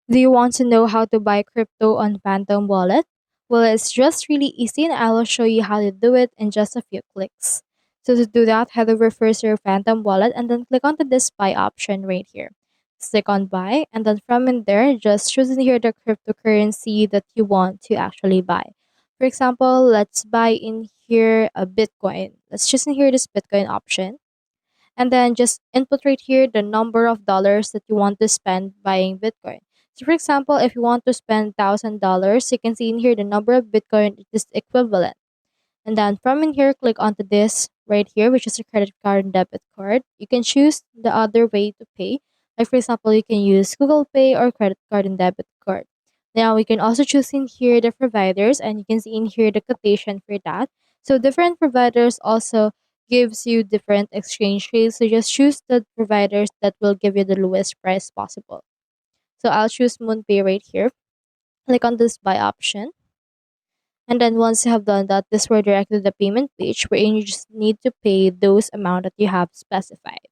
Do you want to know how to buy crypto on Phantom Wallet? Well, it's just really easy and I will show you how to do it in just a few clicks. So to do that, head over first to your Phantom Wallet and then click onto this buy option right here. Click on buy and then from in there, just choose in here the cryptocurrency that you want to actually buy. For example, let's buy in here a Bitcoin. Let's choose in here this Bitcoin option and then just input right here the number of dollars that you want to spend buying Bitcoin. So for example, if you want to spend $1,000, you can see in here the number of Bitcoin it is equivalent. And then from in here, click onto this right here, which is a credit card and debit card. You can choose the other way to pay. Like for example, you can use Google Pay or credit card and debit card. Now we can also choose in here the providers and you can see in here the quotation for that. So different providers also gives you different exchange rates. So just choose the providers that will give you the lowest price possible. So I'll choose MoonPay right here. Click on this buy option. And then once you have done that, this will direct to the payment page where you just need to pay those amount that you have specified.